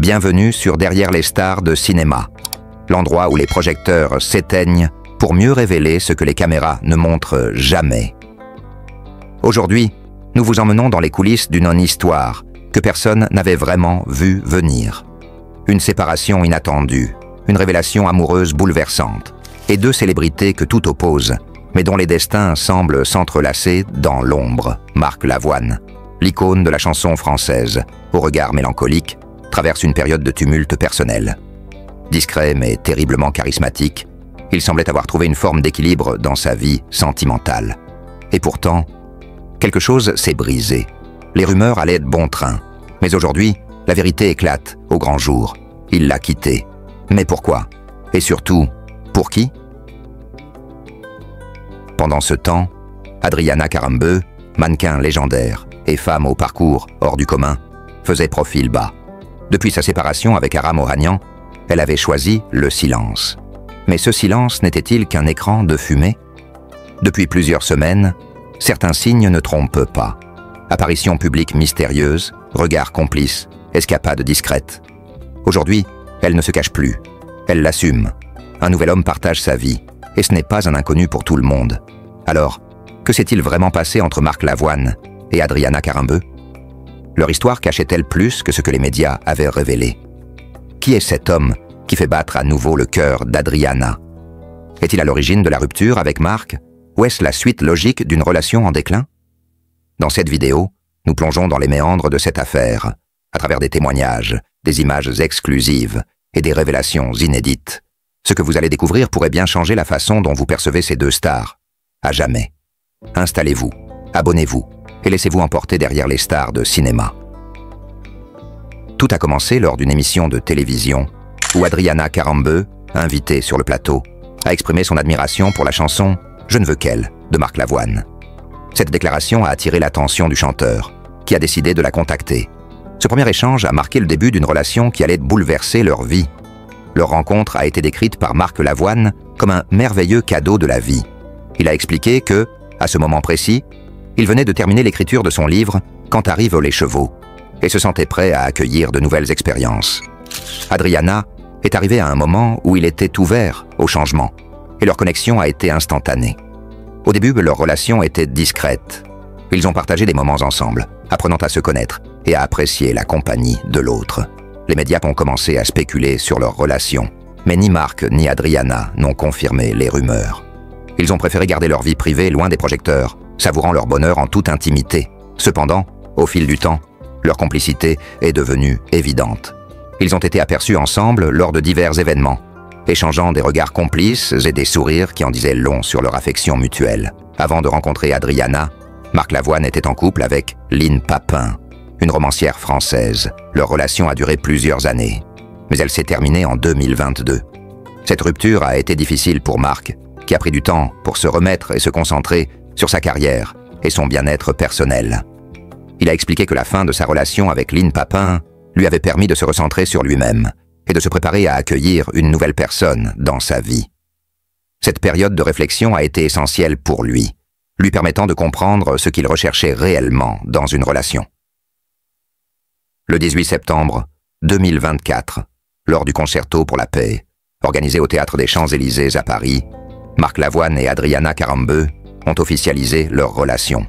Bienvenue sur Derrière les stars de cinéma, l'endroit où les projecteurs s'éteignent pour mieux révéler ce que les caméras ne montrent jamais. Aujourd'hui, nous vous emmenons dans les coulisses d'une histoire que personne n'avait vraiment vu venir. Une séparation inattendue, une révélation amoureuse bouleversante, et deux célébrités que tout oppose, mais dont les destins semblent s'entrelacer dans l'ombre. Marc Lavoine, l'icône de la chanson française, au regard mélancolique, traverse une période de tumulte personnel. Discret mais terriblement charismatique, il semblait avoir trouvé une forme d'équilibre dans sa vie sentimentale. Et pourtant, quelque chose s'est brisé. Les rumeurs allaient de bon train. Mais aujourd'hui, la vérité éclate au grand jour. Il l'a quitté. Mais pourquoi? Et surtout, pour qui? Pendant ce temps, Adriana Karembeu, mannequin légendaire et femme au parcours hors du commun, faisait profil bas. Depuis sa séparation avec Aram Ohanian, elle avait choisi le silence. Mais ce silence n'était-il qu'un écran de fumée? Depuis plusieurs semaines, certains signes ne trompent pas. Apparition publique mystérieuse, regard complice, escapade discrète. Aujourd'hui, elle ne se cache plus. Elle l'assume. Un nouvel homme partage sa vie, et ce n'est pas un inconnu pour tout le monde. Alors, que s'est-il vraiment passé entre Marc Lavoine et Adriana Karembeu? Leur histoire cachait-elle plus que ce que les médias avaient révélé? Qui est cet homme qui fait battre à nouveau le cœur d'Adriana? Est-il à l'origine de la rupture avec Marc? Ou est-ce la suite logique d'une relation en déclin? Dans cette vidéo, nous plongeons dans les méandres de cette affaire, à travers des témoignages, des images exclusives et des révélations inédites. Ce que vous allez découvrir pourrait bien changer la façon dont vous percevez ces deux stars, à jamais. Installez-vous, abonnez-vous et laissez-vous emporter derrière les stars de cinéma. Tout a commencé lors d'une émission de télévision où Adriana Karembeu, invitée sur le plateau, a exprimé son admiration pour la chanson « Je ne veux qu'elle » de Marc Lavoine. Cette déclaration a attiré l'attention du chanteur, qui a décidé de la contacter. Ce premier échange a marqué le début d'une relation qui allait bouleverser leur vie. Leur rencontre a été décrite par Marc Lavoine comme un merveilleux cadeau de la vie. Il a expliqué que, à ce moment précis, il venait de terminer l'écriture de son livre « Quand arrivent les chevaux » et se sentait prêt à accueillir de nouvelles expériences. Adriana est arrivée à un moment où il était ouvert au changement, et leur connexion a été instantanée. Au début, leur relation était discrète. Ils ont partagé des moments ensemble, apprenant à se connaître et à apprécier la compagnie de l'autre. Les médias ont commencé à spéculer sur leur relation, mais ni Marc ni Adriana n'ont confirmé les rumeurs. Ils ont préféré garder leur vie privée loin des projecteurs, savourant leur bonheur en toute intimité. Cependant, au fil du temps, leur complicité est devenue évidente. Ils ont été aperçus ensemble lors de divers événements, échangeant des regards complices et des sourires qui en disaient long sur leur affection mutuelle. Avant de rencontrer Adriana, Marc Lavoine était en couple avec Lynne Papin, une romancière française. Leur relation a duré plusieurs années, mais elle s'est terminée en 2022. Cette rupture a été difficile pour Marc, qui a pris du temps pour se remettre et se concentrer sur sa carrière et son bien-être personnel. Il a expliqué que la fin de sa relation avec Lynne Papin lui avait permis de se recentrer sur lui-même et de se préparer à accueillir une nouvelle personne dans sa vie. Cette période de réflexion a été essentielle pour lui permettant de comprendre ce qu'il recherchait réellement dans une relation. Le 18 septembre 2024, lors du Concerto pour la paix, organisé au Théâtre des Champs-Élysées à Paris, Marc Lavoine et Adriana Karembeu ont officialisé leur relation.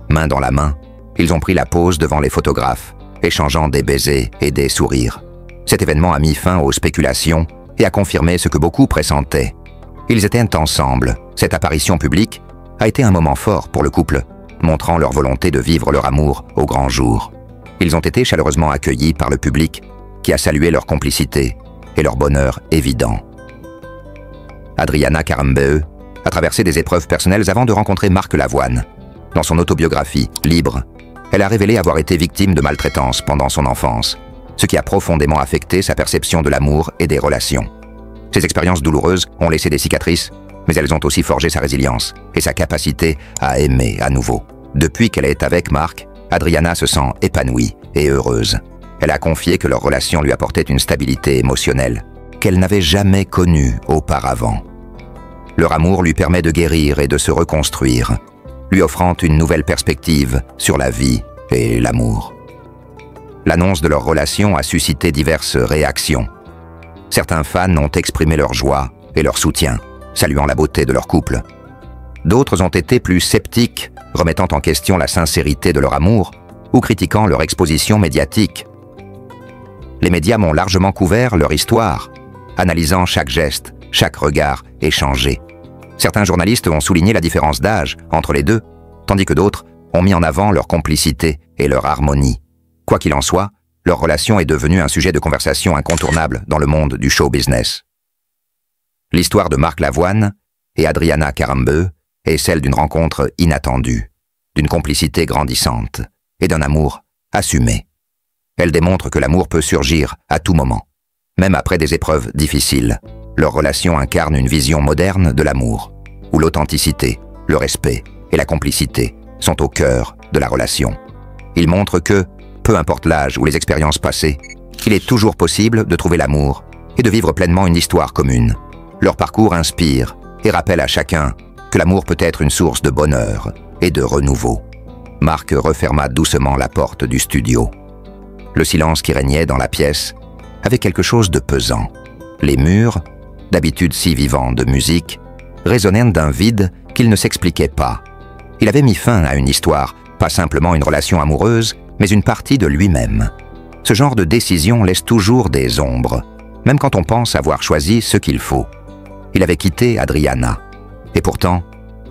Main dans la main, ils ont pris la pose devant les photographes, échangeant des baisers et des sourires. Cet événement a mis fin aux spéculations et a confirmé ce que beaucoup pressentaient. Ils étaient ensemble. Cette apparition publique a été un moment fort pour le couple, montrant leur volonté de vivre leur amour au grand jour. Ils ont été chaleureusement accueillis par le public, qui a salué leur complicité et leur bonheur évident. Adriana Karembeu a traversé des épreuves personnelles avant de rencontrer Marc Lavoine. Dans son autobiographie « Libre », elle a révélé avoir été victime de maltraitance pendant son enfance, ce qui a profondément affecté sa perception de l'amour et des relations. Ces expériences douloureuses ont laissé des cicatrices, mais elles ont aussi forgé sa résilience et sa capacité à aimer à nouveau. Depuis qu'elle est avec Marc, Adriana se sent épanouie et heureuse. Elle a confié que leur relation lui apportait une stabilité émotionnelle qu'elle n'avait jamais connue auparavant. Leur amour lui permet de guérir et de se reconstruire, lui offrant une nouvelle perspective sur la vie et l'amour. l'annonce de leur relation a suscité diverses réactions. Certains fans ont exprimé leur joie et leur soutien, saluant la beauté de leur couple. D'autres ont été plus sceptiques, remettant en question la sincérité de leur amour ou critiquant leur exposition médiatique. Les médias m'ont largement couvert leur histoire, analysant chaque geste, chaque regard échangé. Certains journalistes ont souligné la différence d'âge entre les deux, tandis que d'autres ont mis en avant leur complicité et leur harmonie. Quoi qu'il en soit, leur relation est devenue un sujet de conversation incontournable dans le monde du show business. L'histoire de Marc Lavoine et Adriana Karembeu est celle d'une rencontre inattendue, d'une complicité grandissante et d'un amour assumé. Elle démontre que l'amour peut surgir à tout moment, même après des épreuves difficiles. Leur relation incarne une vision moderne de l'amour, où l'authenticité, le respect et la complicité sont au cœur de la relation. Ils montrent que, peu importe l'âge ou les expériences passées, il est toujours possible de trouver l'amour et de vivre pleinement une histoire commune. Leur parcours inspire et rappelle à chacun que l'amour peut être une source de bonheur et de renouveau. Marc referma doucement la porte du studio. Le silence qui régnait dans la pièce avait quelque chose de pesant. Les murs, d'habitude si vivants de musique, résonnèrent d'un vide qu'il ne s'expliquait pas. Il avait mis fin à une histoire, pas simplement une relation amoureuse, mais une partie de lui-même. Ce genre de décision laisse toujours des ombres, même quand on pense avoir choisi ce qu'il faut. Il avait quitté Adriana. Et pourtant,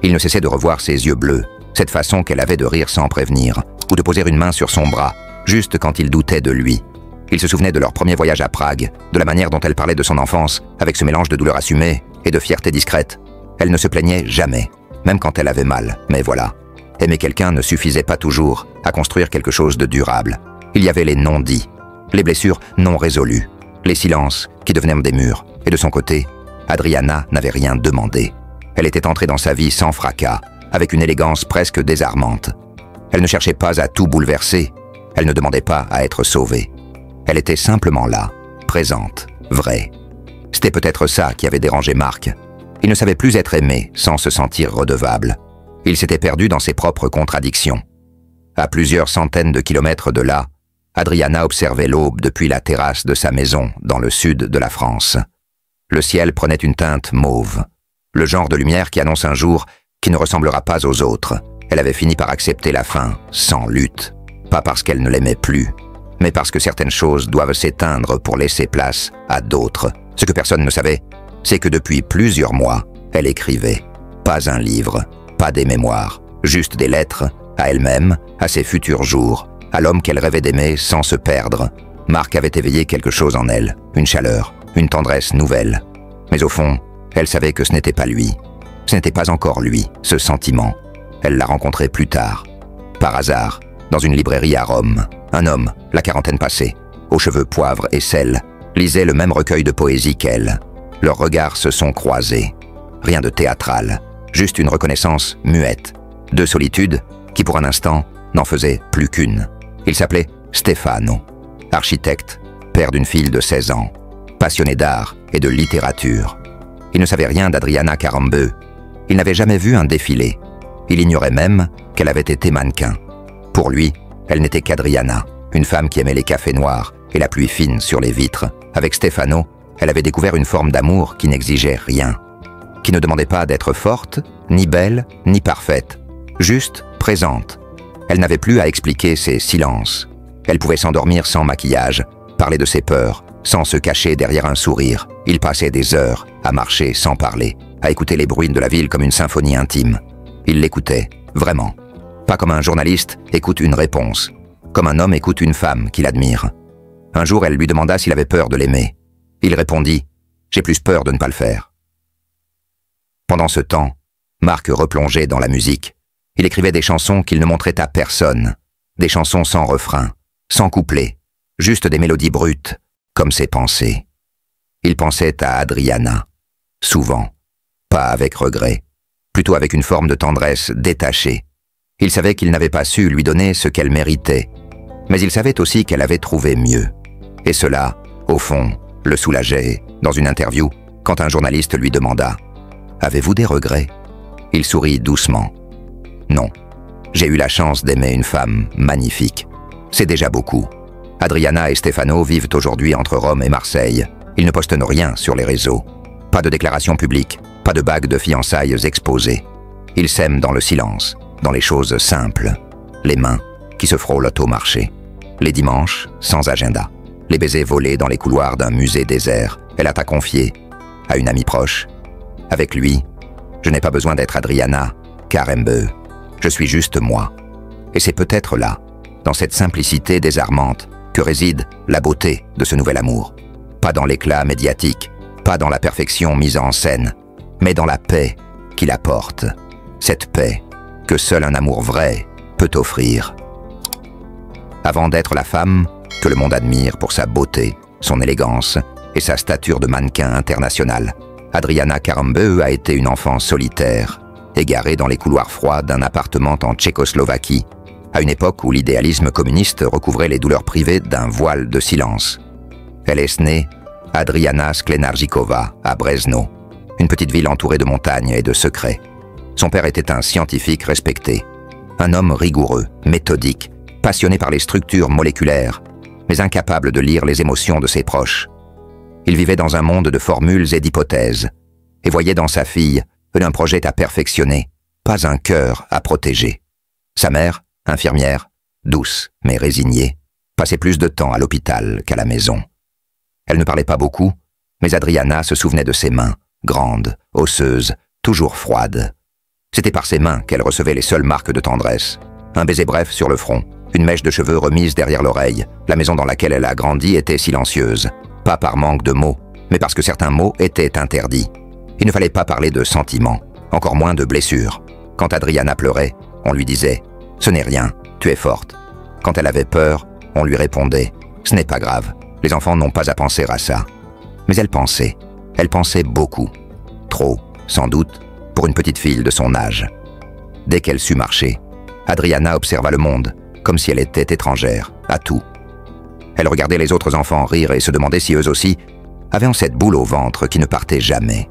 il ne cessait de revoir ses yeux bleus, cette façon qu'elle avait de rire sans prévenir, ou de poser une main sur son bras, juste quand il doutait de lui. Il se souvenait de leur premier voyage à Prague, de la manière dont elle parlait de son enfance, avec ce mélange de douleur assumée et de fierté discrète. Elle ne se plaignait jamais, même quand elle avait mal, mais voilà. Aimer quelqu'un ne suffisait pas toujours à construire quelque chose de durable. Il y avait les non-dits, les blessures non résolues, les silences qui devenaient des murs. Et de son côté, Adriana n'avait rien demandé. Elle était entrée dans sa vie sans fracas, avec une élégance presque désarmante. Elle ne cherchait pas à tout bouleverser, elle ne demandait pas à être sauvée. Elle était simplement là, présente, vraie. C'était peut-être ça qui avait dérangé Marc. Il ne savait plus être aimé sans se sentir redevable. Il s'était perdu dans ses propres contradictions. À plusieurs centaines de kilomètres de là, Adriana observait l'aube depuis la terrasse de sa maison dans le sud de la France. Le ciel prenait une teinte mauve, le genre de lumière qui annonce un jour qui ne ressemblera pas aux autres. Elle avait fini par accepter la fin, sans lutte. Pas parce qu'elle ne l'aimait plus, mais parce que certaines choses doivent s'éteindre pour laisser place à d'autres. Ce que personne ne savait, c'est que depuis plusieurs mois, elle écrivait. Pas un livre, pas des mémoires, juste des lettres, à elle-même, à ses futurs jours, à l'homme qu'elle rêvait d'aimer sans se perdre. Marc avait éveillé quelque chose en elle, une chaleur, une tendresse nouvelle. Mais au fond, elle savait que ce n'était pas lui. Ce n'était pas encore lui, ce sentiment. Elle l'a rencontré plus tard, par hasard, dans une librairie à Rome. Un homme, la quarantaine passée, aux cheveux poivre et sel, lisait le même recueil de poésie qu'elle. Leurs regards se sont croisés. Rien de théâtral, juste une reconnaissance muette. Deux solitudes qui, pour un instant, n'en faisaient plus qu'une. Il s'appelait Stefano, architecte, père d'une fille de 16 ans, passionné d'art et de littérature. Il ne savait rien d'Adriana Karembeu. Il n'avait jamais vu un défilé. Il ignorait même qu'elle avait été mannequin. Pour lui, elle n'était qu'Adriana, une femme qui aimait les cafés noirs et la pluie fine sur les vitres. Avec Stefano, elle avait découvert une forme d'amour qui n'exigeait rien, qui ne demandait pas d'être forte, ni belle, ni parfaite, juste présente. Elle n'avait plus à expliquer ses silences. Elle pouvait s'endormir sans maquillage, parler de ses peurs, sans se cacher derrière un sourire. Il passait des heures à marcher sans parler, à écouter les bruits de la ville comme une symphonie intime. Il l'écoutait, vraiment. Pas comme un journaliste écoute une réponse, comme un homme écoute une femme qu'il admire. Un jour, elle lui demanda s'il avait peur de l'aimer. Il répondit « J'ai plus peur de ne pas le faire ». Pendant ce temps, Marc replongeait dans la musique. Il écrivait des chansons qu'il ne montrait à personne, des chansons sans refrain, sans couplet, juste des mélodies brutes, comme ses pensées. Il pensait à Adriana, souvent, pas avec regret, plutôt avec une forme de tendresse détachée. Il savait qu'il n'avait pas su lui donner ce qu'elle méritait, mais il savait aussi qu'elle avait trouvé mieux. Et cela, au fond, le soulageait dans une interview quand un journaliste lui demanda « Avez-vous des regrets ?» Il sourit doucement. « Non, j'ai eu la chance d'aimer une femme magnifique. C'est déjà beaucoup. Adriana et Stefano vivent aujourd'hui entre Rome et Marseille. Ils ne postent rien sur les réseaux. Pas de déclaration publique, pas de bague de fiançailles exposées. Ils s'aiment dans le silence, dans les choses simples. Les mains qui se frôlent au marché. Les dimanches, sans agenda. Les baisers volés dans les couloirs d'un musée désert. Elle a confié à une amie proche. Avec lui, je n'ai pas besoin d'être Adriana Karembeu. Je suis juste moi. Et c'est peut-être là, dans cette simplicité désarmante, que réside la beauté de ce nouvel amour. Pas dans l'éclat médiatique, pas dans la perfection mise en scène, mais dans la paix qu'il apporte. Cette paix que seul un amour vrai peut offrir. Avant d'être la femme que le monde admire pour sa beauté, son élégance et sa stature de mannequin international, Adriana Karembeu a été une enfant solitaire, égarée dans les couloirs froids d'un appartement en Tchécoslovaquie, à une époque où l'idéalisme communiste recouvrait les douleurs privées d'un voile de silence. Elle est née Adriana Sklenarjikova à Brezno, une petite ville entourée de montagnes et de secrets. Son père était un scientifique respecté, un homme rigoureux, méthodique, passionné par les structures moléculaires, mais incapable de lire les émotions de ses proches. Il vivait dans un monde de formules et d'hypothèses, et voyait dans sa fille un projet à perfectionner, pas un cœur à protéger. Sa mère, infirmière, douce mais résignée, passait plus de temps à l'hôpital qu'à la maison. Elle ne parlait pas beaucoup, mais Adriana se souvenait de ses mains, grandes, osseuses, toujours froides. C'était par ses mains qu'elle recevait les seules marques de tendresse. Un baiser bref sur le front, une mèche de cheveux remise derrière l'oreille. La maison dans laquelle elle a grandi était silencieuse, pas par manque de mots, mais parce que certains mots étaient interdits. Il ne fallait pas parler de sentiments, encore moins de blessures. Quand Adriana pleurait, on lui disait « Ce n'est rien, tu es forte ». Quand elle avait peur, on lui répondait « Ce n'est pas grave, les enfants n'ont pas à penser à ça ». Mais elle pensait beaucoup. Trop, sans doute, pour une petite fille de son âge. Dès qu'elle sut marcher, Adriana observa le monde, comme si elle était étrangère, à tout. Elle regardait les autres enfants rire et se demandait si eux aussi avaient cette boule au ventre qui ne partait jamais.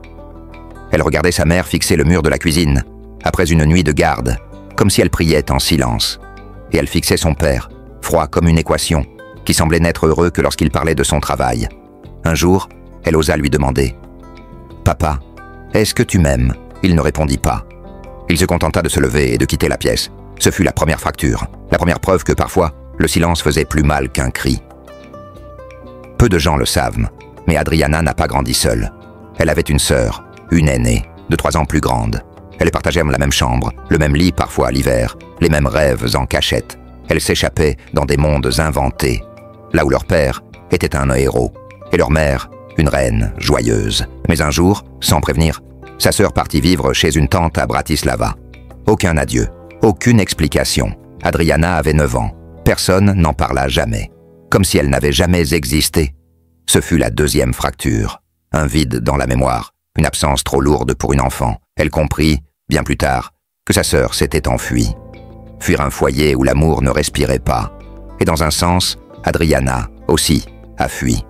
Elle regardait sa mère fixer le mur de la cuisine, après une nuit de garde, comme si elle priait en silence. Et elle fixait son père, froid comme une équation, qui semblait n'être heureux que lorsqu'il parlait de son travail. Un jour, elle osa lui demander « Papa, est-ce que tu m'aimes ?» Il ne répondit pas. Il se contenta de se lever et de quitter la pièce. Ce fut la première fracture, la première preuve que parfois, le silence faisait plus mal qu'un cri. Peu de gens le savent, mais Adriana n'a pas grandi seule. Elle avait une sœur, une aînée, de 3 ans plus grande. Elles partageaient la même chambre, le même lit parfois l'hiver, les mêmes rêves en cachette. Elles s'échappaient dans des mondes inventés, là où leur père était un héros, et leur mère, une reine joyeuse. Mais un jour, sans prévenir, sa sœur partit vivre chez une tante à Bratislava. Aucun adieu, aucune explication. Adriana avait 9 ans. Personne n'en parla jamais. Comme si elle n'avait jamais existé. Ce fut la deuxième fracture. Un vide dans la mémoire, une absence trop lourde pour une enfant. Elle comprit, bien plus tard, que sa sœur s'était enfuie. Fuir un foyer où l'amour ne respirait pas. Et dans un sens, Adriana, aussi, a fui.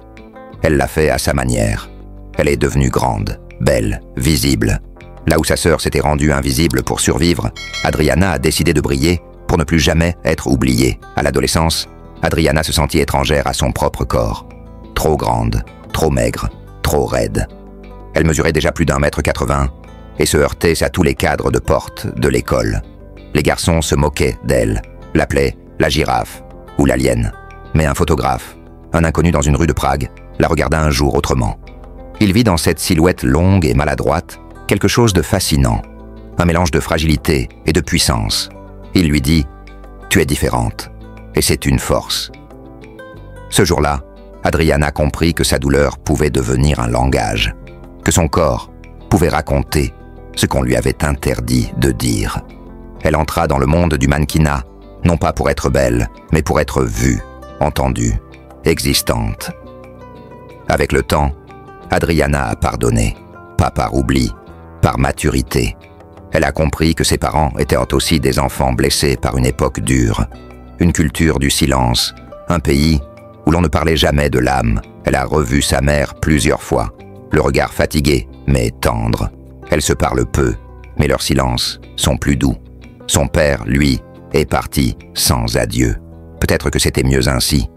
Elle l'a fait à sa manière. Elle est devenue grande, belle, visible. Là où sa sœur s'était rendue invisible pour survivre, Adriana a décidé de briller pour ne plus jamais être oubliée. À l'adolescence, Adriana se sentit étrangère à son propre corps. Trop grande, trop maigre, trop raide. Elle mesurait déjà plus d'1,80 m et se heurtait à tous les cadres de porte de l'école. Les garçons se moquaient d'elle, l'appelaient la girafe ou l'alien. Mais un photographe, un inconnu dans une rue de Prague, la regarda un jour autrement. Il vit dans cette silhouette longue et maladroite quelque chose de fascinant, un mélange de fragilité et de puissance. Il lui dit « Tu es différente, et c'est une force ». Ce jour-là, Adriana comprit que sa douleur pouvait devenir un langage, que son corps pouvait raconter ce qu'on lui avait interdit de dire. Elle entra dans le monde du mannequinat, non pas pour être belle, mais pour être vue, entendue, existante. Avec le temps, Adriana a pardonné, pas par oubli, par maturité. Elle a compris que ses parents étaient aussi des enfants blessés par une époque dure, une culture du silence, un pays où l'on ne parlait jamais de l'âme. Elle a revu sa mère plusieurs fois, le regard fatigué mais tendre. Elles se parlent peu, mais leurs silences sont plus doux. Son père, lui, est parti sans adieu. Peut-être que c'était mieux ainsi.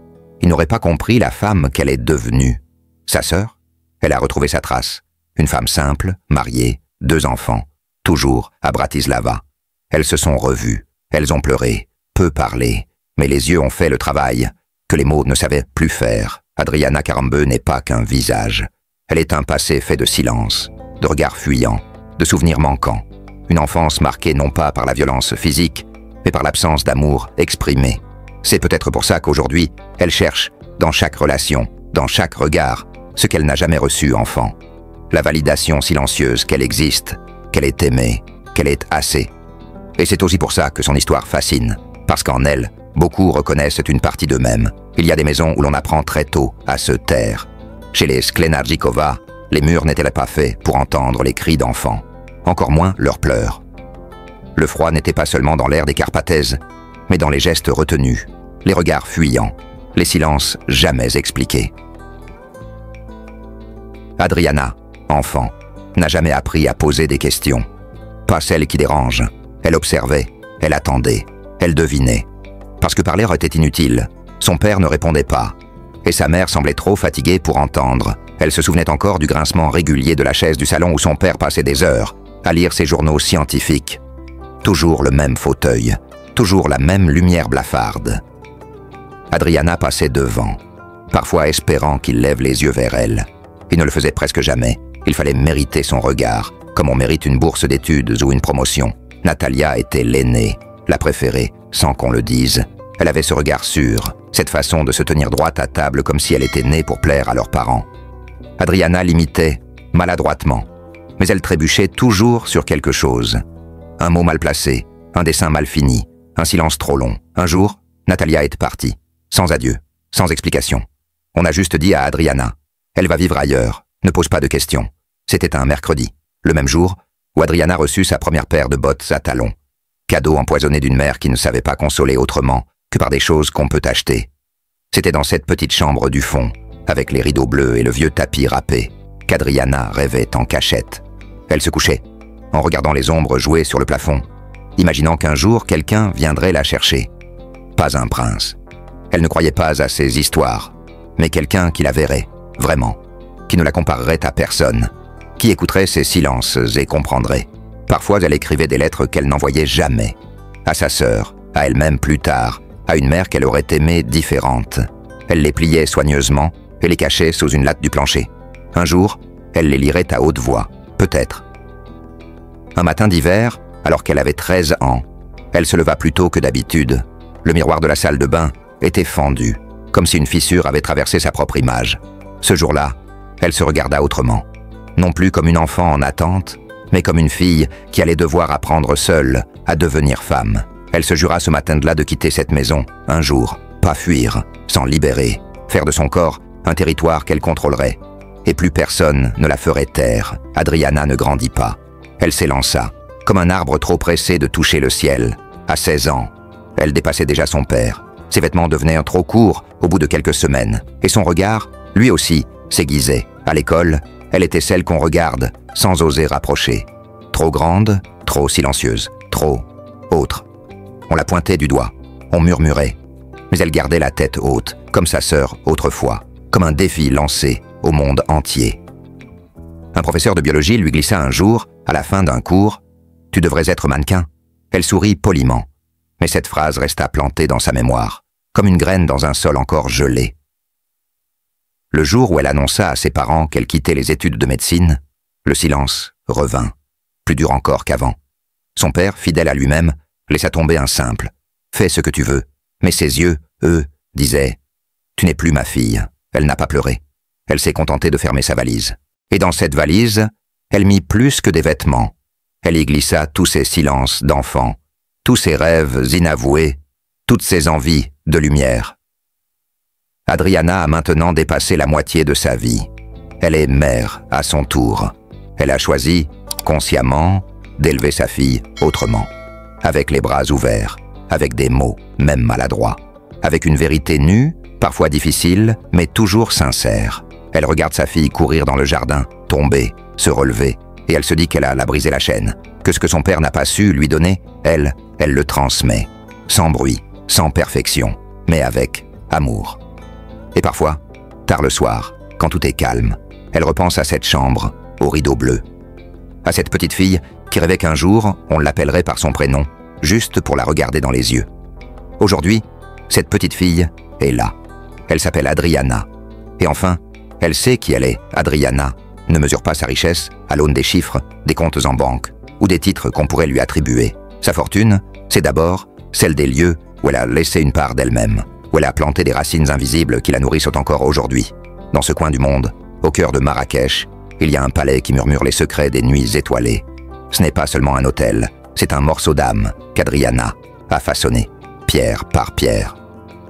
il n'aurait pas compris la femme qu'elle est devenue. Sa sœur, elle a retrouvé sa trace. Une femme simple, mariée, 2 enfants, toujours à Bratislava. Elles se sont revues, elles ont pleuré, peu parlé, mais les yeux ont fait le travail que les mots ne savaient plus faire. Adriana Karambeu n'est pas qu'un visage. Elle est un passé fait de silence, de regards fuyants, de souvenirs manquants. Une enfance marquée non pas par la violence physique, mais par l'absence d'amour exprimé. C'est peut-être pour ça qu'aujourd'hui, elle cherche, dans chaque relation, dans chaque regard, ce qu'elle n'a jamais reçu enfant. La validation silencieuse qu'elle existe, qu'elle est aimée, qu'elle est assez. Et c'est aussi pour ça que son histoire fascine, parce qu'en elle, beaucoup reconnaissent une partie d'eux-mêmes. Il y a des maisons où l'on apprend très tôt à se taire. Chez les Sklenardzikova, les murs n'étaient pas faits pour entendre les cris d'enfants, encore moins leurs pleurs. Le froid n'était pas seulement dans l'air des Carpataises, mais dans les gestes retenus, les regards fuyants, les silences jamais expliqués. Adriana, enfant, n'a jamais appris à poser des questions. Pas celles qui dérangent. Elle observait, elle attendait, elle devinait. Parce que parler était inutile. Son père ne répondait pas. Et sa mère semblait trop fatiguée pour entendre. Elle se souvenait encore du grincement régulier de la chaise du salon où son père passait des heures à lire ses journaux scientifiques. Toujours le même fauteuil, toujours la même lumière blafarde. Adriana passait devant, parfois espérant qu'il lève les yeux vers elle. Il ne le faisait presque jamais. Il fallait mériter son regard, comme on mérite une bourse d'études ou une promotion. Natalia était l'aînée, la préférée, sans qu'on le dise. Elle avait ce regard sûr, cette façon de se tenir droite à table comme si elle était née pour plaire à leurs parents. Adriana l'imitait, maladroitement, mais elle trébuchait toujours sur quelque chose. Un mot mal placé, un dessin mal fini, un silence trop long. Un jour, Natalia est partie, sans adieu, sans explication. On a juste dit à Adriana, « Elle va vivre ailleurs, ne pose pas de questions ». C'était un mercredi, le même jour où Adriana reçut sa première paire de bottes à talons. Cadeau empoisonné d'une mère qui ne savait pas consoler autrement que par des choses qu'on peut acheter. C'était dans cette petite chambre du fond, avec les rideaux bleus et le vieux tapis râpé, qu'Adriana rêvait en cachette. Elle se couchait, en regardant les ombres jouer sur le plafond, imaginant qu'un jour quelqu'un viendrait la chercher. Pas un prince. Elle ne croyait pas à ces histoires, mais quelqu'un qui la verrait, vraiment, qui ne la comparerait à personne, qui écouterait ses silences et comprendrait. Parfois, elle écrivait des lettres qu'elle n'envoyait jamais, à sa sœur, à elle-même plus tard, à une mère qu'elle aurait aimée différente. Elle les pliait soigneusement et les cachait sous une latte du plancher. Un jour, elle les lirait à haute voix, peut-être. Un matin d'hiver, alors qu'elle avait 13 ans, elle se leva plus tôt que d'habitude. Le miroir de la salle de bain était fendu, comme si une fissure avait traversé sa propre image. Ce jour-là, elle se regarda autrement. Non plus comme une enfant en attente, mais comme une fille qui allait devoir apprendre seule à devenir femme. Elle se jura ce matin-là de quitter cette maison, un jour, pas fuir, s'en libérer, faire de son corps un territoire qu'elle contrôlerait. Et plus personne ne la ferait taire. Adriana ne grandit pas. Elle s'élança, comme un arbre trop pressé de toucher le ciel. À 16 ans, elle dépassait déjà son père. Ses vêtements devenaient trop courts au bout de quelques semaines. Et son regard, lui aussi, s'aiguisait. À l'école, elle était celle qu'on regarde, sans oser rapprocher. Trop grande, trop silencieuse, trop autre. On la pointait du doigt, on murmurait. Mais elle gardait la tête haute, comme sa sœur autrefois, comme un défi lancé au monde entier. Un professeur de biologie lui glissa un jour, à la fin d'un cours, « Tu devrais être mannequin ». Elle sourit poliment, mais cette phrase resta plantée dans sa mémoire, comme une graine dans un sol encore gelé. Le jour où elle annonça à ses parents qu'elle quittait les études de médecine, le silence revint, plus dur encore qu'avant. Son père, fidèle à lui-même, laissa tomber un simple « Fais ce que tu veux ». Mais ses yeux, eux, disaient « Tu n'es plus ma fille ». Elle n'a pas pleuré. Elle s'est contentée de fermer sa valise. Et dans cette valise, elle mit plus que des vêtements. Elle y glissa tous ses silences d'enfant, tous ses rêves inavoués, toutes ses envies de lumière. Adriana a maintenant dépassé la moitié de sa vie. Elle est mère à son tour. Elle a choisi, consciemment, d'élever sa fille autrement, avec les bras ouverts, avec des mots, même maladroits, avec une vérité nue, parfois difficile, mais toujours sincère. Elle regarde sa fille courir dans le jardin, tomber, se relever, et elle se dit qu'elle a la briser la chaîne, que ce que son père n'a pas su lui donner, elle le transmet, sans bruit, sans perfection, mais avec amour. Et parfois, tard le soir, quand tout est calme, elle repense à cette chambre, aux rideaux bleus. À cette petite fille qui rêvait qu'un jour, on l'appellerait par son prénom, juste pour la regarder dans les yeux. Aujourd'hui, cette petite fille est là. Elle s'appelle Adriana. Et enfin, elle sait qui elle est, Adriana, ne mesure pas sa richesse à l'aune des chiffres, des comptes en banque ou des titres qu'on pourrait lui attribuer. Sa fortune, c'est d'abord celle des lieux où elle a laissé une part d'elle-même, où elle a planté des racines invisibles qui la nourrissent encore aujourd'hui. Dans ce coin du monde, au cœur de Marrakech, il y a un palais qui murmure les secrets des nuits étoilées. Ce n'est pas seulement un hôtel, c'est un morceau d'âme qu'Adriana a façonné, pierre par pierre.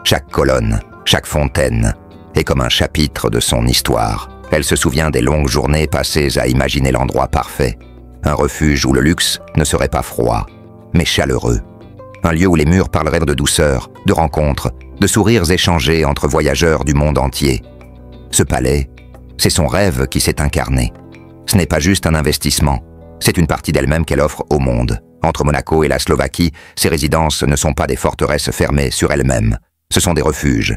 Chaque colonne, chaque fontaine est comme un chapitre de son histoire. Elle se souvient des longues journées passées à imaginer l'endroit parfait, un refuge où le luxe ne serait pas froid, mais chaleureux. Un lieu où les murs parleraient de douceur, de rencontres, de sourires échangés entre voyageurs du monde entier. Ce palais, c'est son rêve qui s'est incarné. Ce n'est pas juste un investissement, c'est une partie d'elle-même qu'elle offre au monde. Entre Monaco et la Slovaquie, ces résidences ne sont pas des forteresses fermées sur elles-mêmes. Ce sont des refuges,